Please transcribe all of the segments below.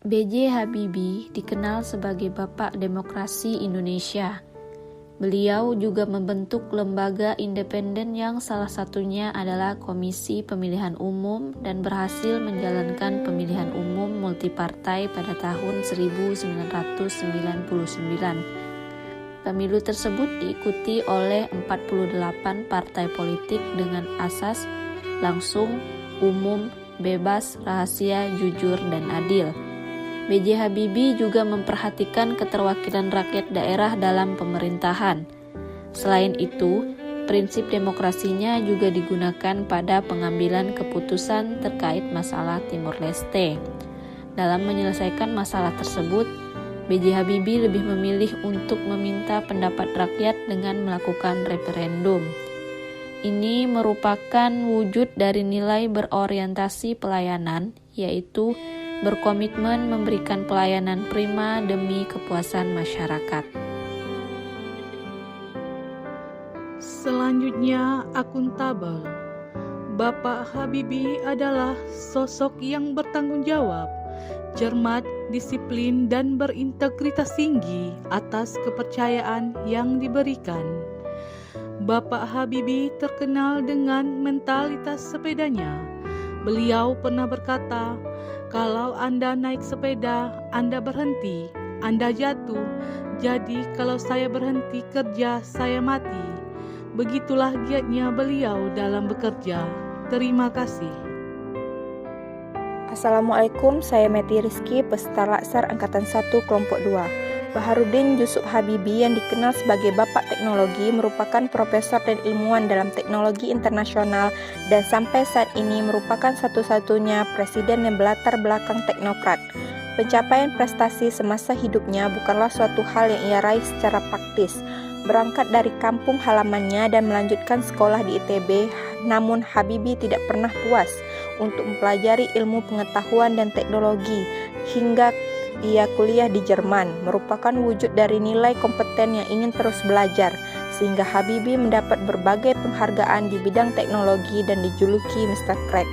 B.J. Habibie dikenal sebagai Bapak Demokrasi Indonesia. Beliau juga membentuk lembaga independen yang salah satunya adalah Komisi Pemilihan Umum dan berhasil menjalankan pemilihan umum multipartai pada tahun 1999. Pemilu tersebut diikuti oleh 48 partai politik dengan asas langsung, umum, bebas, rahasia, jujur, dan adil. B.J. Habibie juga memperhatikan keterwakilan rakyat daerah dalam pemerintahan. Selain itu, prinsip demokrasinya juga digunakan pada pengambilan keputusan terkait masalah Timor Leste. Dalam menyelesaikan masalah tersebut, B.J. Habibie lebih memilih untuk meminta pendapat rakyat dengan melakukan referendum. Ini merupakan wujud dari nilai berorientasi pelayanan, yaitu berkomitmen memberikan pelayanan prima demi kepuasan masyarakat. Selanjutnya, akuntabel. Bapak Habibie adalah sosok yang bertanggung jawab, cermat, disiplin, dan berintegritas tinggi atas kepercayaan yang diberikan. Bapak Habibie terkenal dengan mentalitas sepedanya. Beliau pernah berkata, "Kalau Anda naik sepeda, Anda berhenti, Anda jatuh. Jadi kalau saya berhenti kerja, saya mati." Begitulah giatnya beliau dalam bekerja. Terima kasih. Assalamualaikum, saya Meti Rizky, peserta Laksar Angkatan 1 Kelompok 2. Baharudin Yusuf Habibie yang dikenal sebagai Bapak Teknologi merupakan profesor dan ilmuwan dalam teknologi internasional dan sampai saat ini merupakan satu-satunya presiden yang berlatar belakang teknokrat. Pencapaian prestasi semasa hidupnya bukanlah suatu hal yang ia raih secara praktis. Berangkat dari kampung halamannya dan melanjutkan sekolah di ITB, namun Habibie tidak pernah puas untuk mempelajari ilmu pengetahuan dan teknologi hingga ia kuliah di Jerman, merupakan wujud dari nilai kompeten yang ingin terus belajar, sehingga Habibie mendapat berbagai penghargaan di bidang teknologi dan dijuluki Mr. Crack.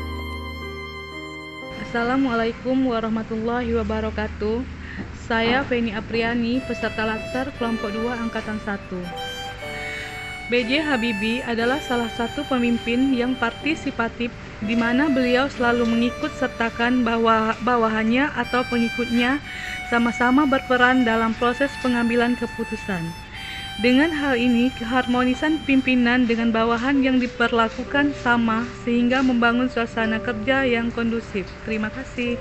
Assalamualaikum warahmatullahi wabarakatuh. Saya Feni Apriani, peserta Laksar Kelompok 2 Angkatan 1. B.J. Habibie adalah salah satu pemimpin yang partisipatif di mana beliau selalu mengikut sertakan bawahannya atau pengikutnya sama-sama berperan dalam proses pengambilan keputusan. Dengan hal ini, keharmonisan pimpinan dengan bawahan yang diperlakukan sama sehingga membangun suasana kerja yang kondusif. Terima kasih.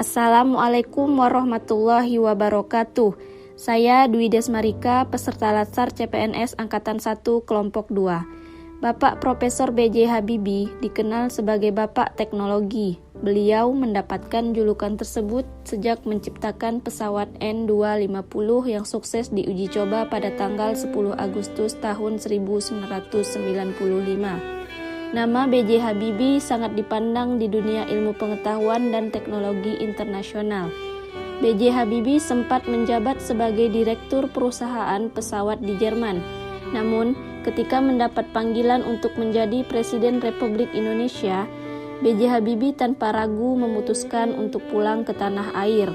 Assalamualaikum warahmatullahi wabarakatuh. Saya Dwi Desmarika, peserta Latsar CPNS Angkatan 1 Kelompok 2. Bapak Profesor B.J. Habibie dikenal sebagai Bapak Teknologi. Beliau mendapatkan julukan tersebut sejak menciptakan pesawat N250 yang sukses diuji coba pada tanggal 10 Agustus tahun 1995. Nama B.J. Habibie sangat dipandang di dunia ilmu pengetahuan dan teknologi internasional. B.J. Habibie sempat menjabat sebagai direktur perusahaan pesawat di Jerman. Namun, ketika mendapat panggilan untuk menjadi Presiden Republik Indonesia, B.J. Habibie tanpa ragu memutuskan untuk pulang ke tanah air.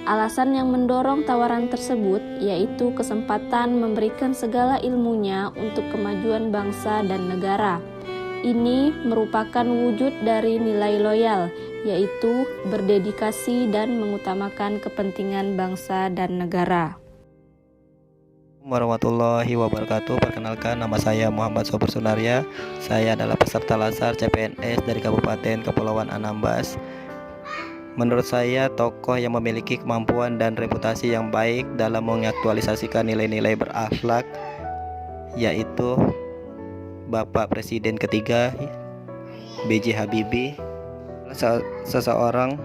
Alasan yang mendorong tawaran tersebut yaitu kesempatan memberikan segala ilmunya untuk kemajuan bangsa dan negara. Ini merupakan wujud dari nilai loyal, yaitu berdedikasi dan mengutamakan kepentingan bangsa dan negara. Warahmatullahi wabarakatuh. Perkenalkan, nama saya Muhammad Sobur Sunaria. Saya adalah peserta Latsar CPNS dari Kabupaten Kepulauan Anambas. Menurut saya, tokoh yang memiliki kemampuan dan reputasi yang baik dalam mengaktualisasikan nilai-nilai berakhlak yaitu Bapak Presiden ketiga B.J. Habibie, seseorang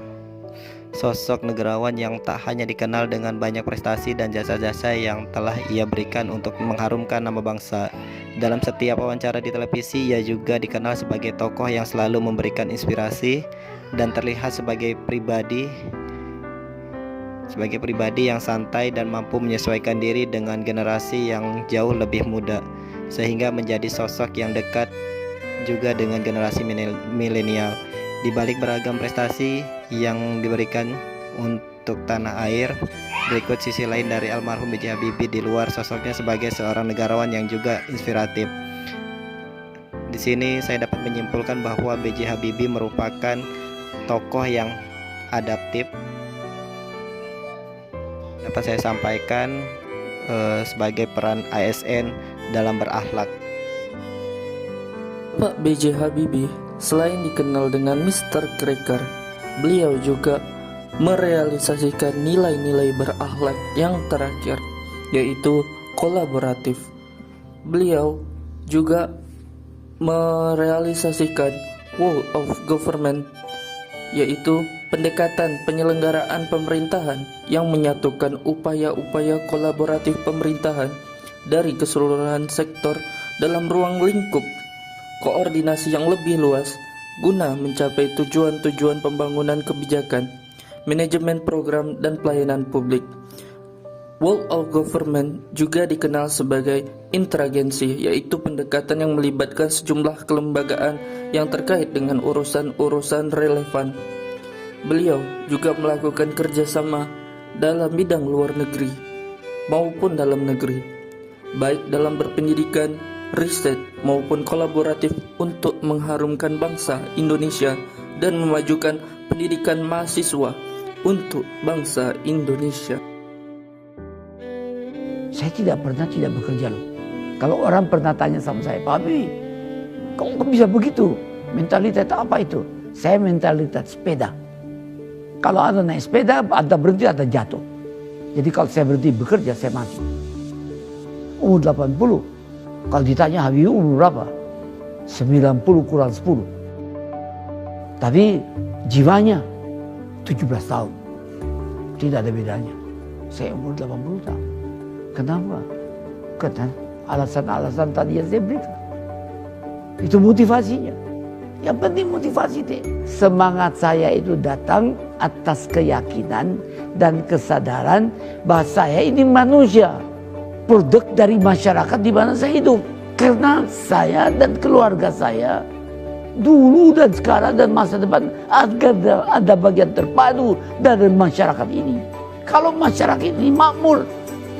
sosok negarawan yang tak hanya dikenal dengan banyak prestasi dan jasa-jasa yang telah ia berikan untuk mengharumkan nama bangsa. Dalam setiap wawancara di televisi, ia juga dikenal sebagai tokoh yang selalu memberikan inspirasi dan terlihat sebagai pribadi yang santai dan mampu menyesuaikan diri dengan generasi yang jauh lebih muda, sehingga menjadi sosok yang dekat juga dengan generasi milenial. Di balik beragam prestasi yang diberikan untuk tanah air. Berikut sisi lain dari almarhum B.J. Habibie di luar sosoknya sebagai seorang negarawan yang juga inspiratif. Di sini saya dapat menyimpulkan bahwa B.J. Habibie merupakan tokoh yang adaptif. Dapat saya sampaikan sebagai peran ASN dalam berakhlak. Pak B.J. Habibie selain dikenal dengan Mr. Cracker, beliau juga merealisasikan nilai-nilai berakhlak yang terakhir, yaitu kolaboratif. Beliau juga merealisasikan Whole of Government, yaitu pendekatan penyelenggaraan pemerintahan yang menyatukan upaya-upaya kolaboratif pemerintahan dari keseluruhan sektor dalam ruang lingkup koordinasi yang lebih luas guna mencapai tujuan-tujuan pembangunan kebijakan, manajemen program dan pelayanan publik. Whole of Government juga dikenal sebagai interagensi, yaitu pendekatan yang melibatkan sejumlah kelembagaan yang terkait dengan urusan-urusan relevan. Beliau juga melakukan kerjasama dalam bidang luar negeri maupun dalam negeri, baik dalam berpendidikan, riset maupun kolaboratif untuk mengharumkan bangsa Indonesia dan memajukan pendidikan mahasiswa untuk bangsa Indonesia. Saya tidak pernah tidak bekerja loh. Kalau orang pernah tanya sama saya, Pak Habibie, kok bisa begitu? Mentalitas apa itu? Saya mentalitas sepeda. Kalau Anda naik sepeda, Anda berhenti, Anda jatuh. Jadi kalau saya berhenti bekerja, saya mati. Umur 80. Kalau ditanya Habibie umur berapa? 90 kurang 10. Tapi jiwanya 17 tahun. Tidak ada bedanya. Saya umur 80 tahun. Kenapa? Karena alasan-alasan tadi yang saya berikan. Itu motivasinya. Yang penting motivasi deh. Semangat saya itu datang atas keyakinan dan kesadaran bahwa saya ini manusia, produk dari masyarakat di mana saya hidup. Karena saya dan keluarga saya dulu dan sekarang dan masa depan ada bagian terpadu dari masyarakat ini. Kalau masyarakat ini makmur,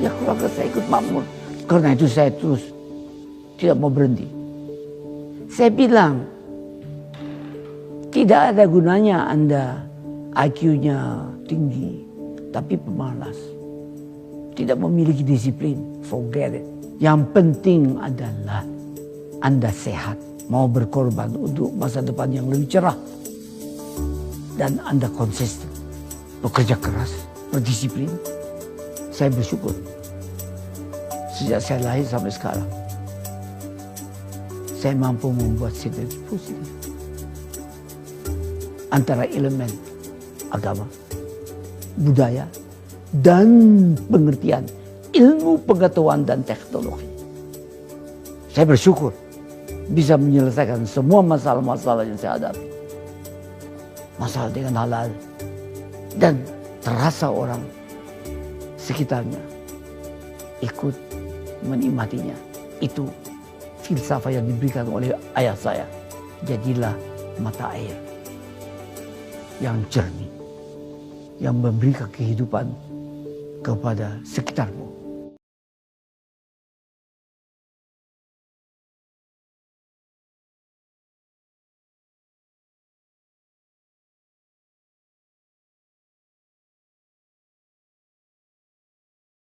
ya keluarga saya ikut makmur. Karena itu saya terus tidak mau berhenti. Saya bilang, tidak ada gunanya Anda IQ-nya tinggi, tapi pemalas. Tidak memiliki disiplin, forget it. Yang penting adalah Anda sehat, mau berkorban untuk masa depan yang lebih cerah. Dan Anda konsisten, bekerja keras, berdisiplin. Saya bersyukur. Sejak saya lahir sampai sekarang, saya mampu membuat sinergi positif antara elemen agama, budaya, dan pengertian ilmu pengetahuan dan teknologi. Saya bersyukur bisa menyelesaikan semua masalah-masalah yang saya hadapi. Masalah dengan halal. Dan terasa orang sekitarnya ikut menikmatinya. Itu filsafat yang diberikan oleh ayah saya. Jadilah mata air yang jernih, yang memberikan kehidupan kepada sekitarmu.